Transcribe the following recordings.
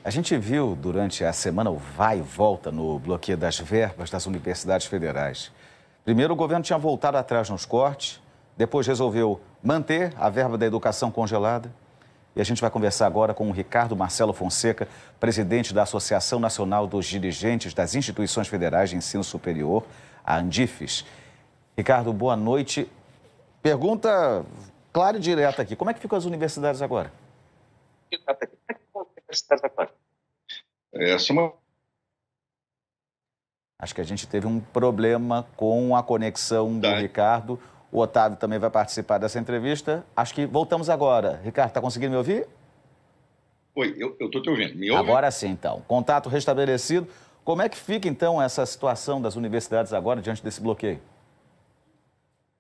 A gente viu durante a semana o vai e volta no bloqueio das verbas das universidades federais. Primeiro, o governo tinha voltado atrás nos cortes, depois resolveu manter a verba da educação congelada. E a gente vai conversar agora com o Ricardo Marcelo Fonseca, presidente da Associação Nacional dos Dirigentes das Instituições Federais de Ensino Superior, a ANDIFES. Ricardo, boa noite. Pergunta clara e direta aqui. Como é que ficam as universidades agora? Essa é uma... Acho que a gente teve um problema com a conexão do Ricardo. O Otávio também vai participar dessa entrevista. Acho que voltamos agora. Ricardo, está conseguindo me ouvir? Oi, eu estou te ouvindo. Me ouve? Agora sim, então. Contato restabelecido. Como é que fica, então, essa situação das universidades agora diante desse bloqueio?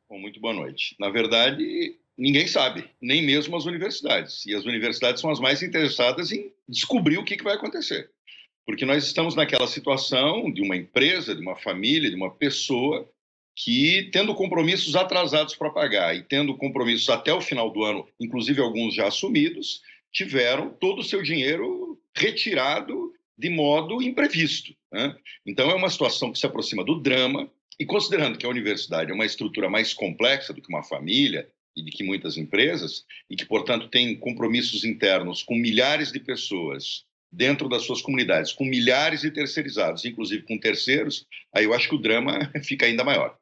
Bom, muito boa noite. Na verdade, ninguém sabe, nem mesmo as universidades. E as universidades são as mais interessadas em descobrir o que vai acontecer. Porque nós estamos naquela situação de uma empresa, de uma família, de uma pessoa que, tendo compromissos atrasados para pagar e tendo compromissos até o final do ano, inclusive alguns já assumidos, tiveram todo o seu dinheiro retirado de modo imprevisto, né? Então, é uma situação que se aproxima do drama, e considerando que a universidade é uma estrutura mais complexa do que uma família e de que muitas empresas, e que, portanto, tem compromissos internos com milhares de pessoas dentro das suas comunidades, com milhares de terceirizados, inclusive com terceiros, aí eu acho que o drama fica ainda maior.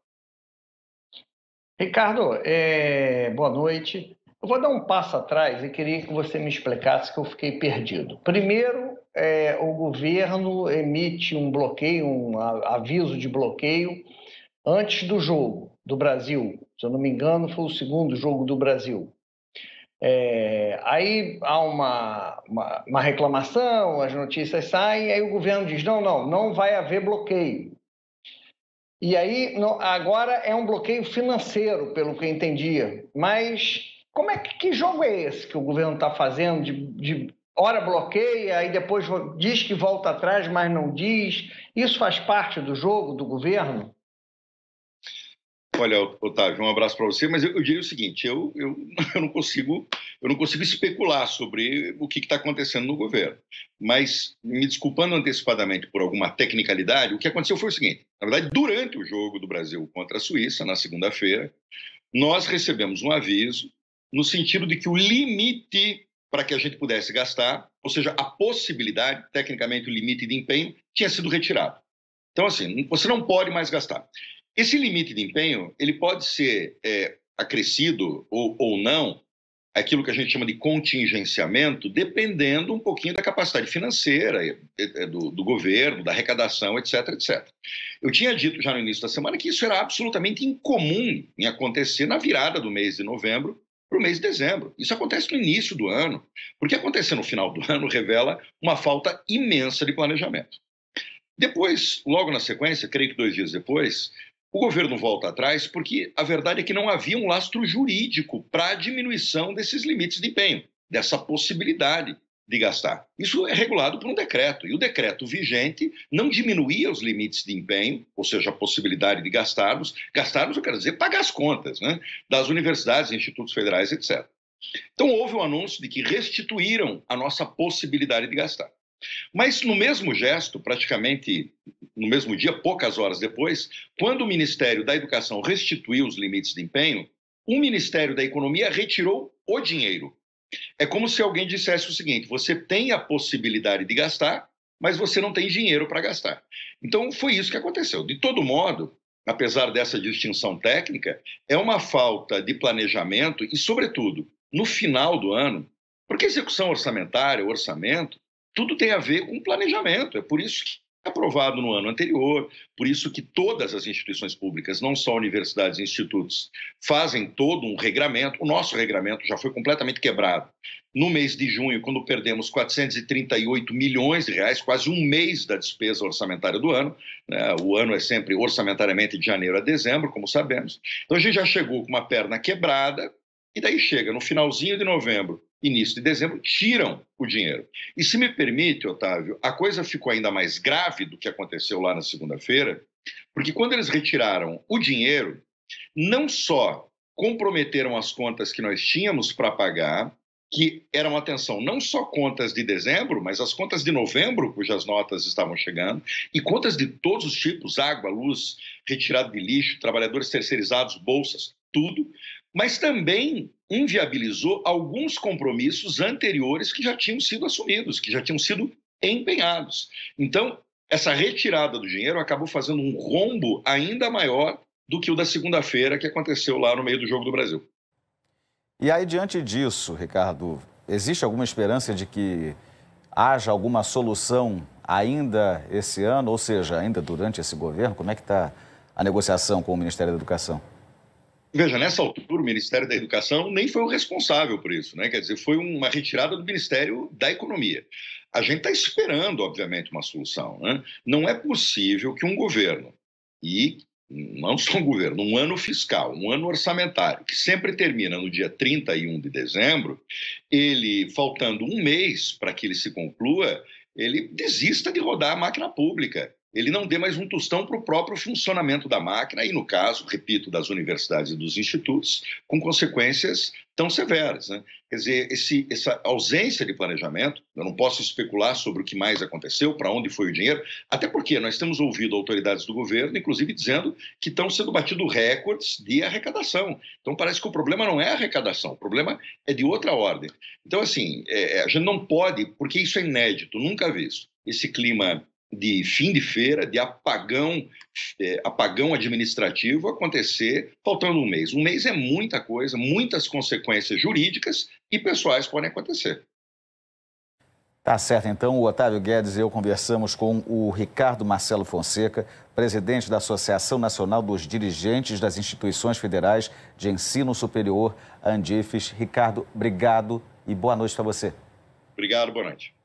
Ricardo, boa noite. Eu vou dar um passo atrás e queria que você me explicasse que eu fiquei perdido. Primeiro, o governo emite um bloqueio, um aviso de bloqueio antes do jogo do Brasil. Se eu não me engano, foi o segundo jogo do Brasil. Aí há uma reclamação, as notícias saem, aí o governo diz, não vai haver bloqueio. E aí, agora é um bloqueio financeiro, pelo que eu entendia. Mas que jogo é esse que o governo está fazendo? De hora bloqueia, aí depois diz que volta atrás, mas não diz. Isso faz parte do jogo do governo? Olha, Otávio, um abraço para você, mas eu diria o seguinte, eu não consigo especular sobre o que está acontecendo no governo. Mas, me desculpando antecipadamente por alguma tecnicalidade, o que aconteceu foi o seguinte, na verdade, durante o jogo do Brasil contra a Suíça, na segunda-feira, nós recebemos um aviso no sentido de que o limite para que a gente pudesse gastar, ou seja, a possibilidade, tecnicamente o limite de empenho, tinha sido retirado. Então, assim, você não pode mais gastar. Esse limite de empenho, ele pode ser acrescido ou não, aquilo que a gente chama de contingenciamento, dependendo um pouquinho da capacidade financeira do governo, da arrecadação, etc, etc. Eu tinha dito já no início da semana que isso era absolutamente incomum em acontecer na virada do mês de novembro para o mês de dezembro. Isso acontece no início do ano, porque acontecer no final do ano revela uma falta imensa de planejamento. Depois, logo na sequência, creio que 2 dias depois, o governo volta atrás porque a verdade é que não havia um lastro jurídico para a diminuição desses limites de empenho, dessa possibilidade de gastar. Isso é regulado por um decreto, e o decreto vigente não diminuía os limites de empenho, ou seja, a possibilidade de gastarmos, eu quero dizer, pagar as contas, né, das universidades, institutos federais, etc. Então houve um anúncio de que restituíram a nossa possibilidade de gastar. Mas no mesmo gesto, praticamente no mesmo dia, poucas horas depois, quando o Ministério da Educação restituiu os limites de empenho, o Ministério da Economia retirou o dinheiro. É como se alguém dissesse o seguinte, você tem a possibilidade de gastar, mas você não tem dinheiro para gastar. Então foi isso que aconteceu. De todo modo, apesar dessa distinção técnica, é uma falta de planejamento e, sobretudo, no final do ano, porque execução orçamentária, orçamento, tudo tem a ver com planejamento. É por isso que é aprovado no ano anterior, por isso que todas as instituições públicas, não só universidades e institutos, fazem todo um regramento. O nosso regramento já foi completamente quebrado. No mês de junho, quando perdemos 438 milhões de reais, quase um mês da despesa orçamentária do ano, né? O ano é sempre orçamentariamente de janeiro a dezembro, como sabemos. Então a gente já chegou com uma perna quebrada, e daí chega no finalzinho de novembro, início de dezembro, tiram o dinheiro. E se me permite, Otávio, a coisa ficou ainda mais grave do que aconteceu lá na segunda-feira, porque quando eles retiraram o dinheiro, não só comprometeram as contas que nós tínhamos para pagar, que era uma atenção não só contas de dezembro, mas as contas de novembro, cujas notas estavam chegando, e contas de todos os tipos, água, luz, retirada de lixo, trabalhadores terceirizados, bolsas, tudo, mas também inviabilizou alguns compromissos anteriores que já tinham sido assumidos, que já tinham sido empenhados. Então, essa retirada do dinheiro acabou fazendo um rombo ainda maior do que o da segunda-feira, que aconteceu lá no meio do Jogo do Brasil. E aí, diante disso, Ricardo, existe alguma esperança de que haja alguma solução ainda esse ano, ou seja, ainda durante esse governo? Como é que está a negociação com o Ministério da Educação? Veja, nessa altura, o Ministério da Educação nem foi o responsável por isso, né? Quer dizer, foi uma retirada do Ministério da Economia. A gente está esperando, obviamente, uma solução, né? Não é possível que um governo, e não só um governo, um ano fiscal, um ano orçamentário, que sempre termina no dia 31 de dezembro, ele, faltando um mês para que ele se conclua, ele desista de rodar a máquina pública. Ele não dê mais um tostão para o próprio funcionamento da máquina e, no caso, repito, das universidades e dos institutos, com consequências tão severas, né? Quer dizer, essa ausência de planejamento, eu não posso especular sobre o que mais aconteceu, para onde foi o dinheiro, até porque nós temos ouvido autoridades do governo, inclusive, dizendo que estão sendo batidos recordes de arrecadação. Então, parece que o problema não é a arrecadação, o problema é de outra ordem. Então, assim, a gente não pode, porque isso é inédito, nunca visto, esse clima de fim de feira, de apagão administrativo acontecer faltando um mês. Um mês é muita coisa, muitas consequências jurídicas e pessoais podem acontecer. Tá certo, então o Otávio Guedes e eu conversamos com o Ricardo Marcelo Fonseca, presidente da Associação Nacional dos Dirigentes das Instituições Federais de Ensino Superior, ANDIFES. Ricardo, obrigado e boa noite para você. Obrigado, boa noite.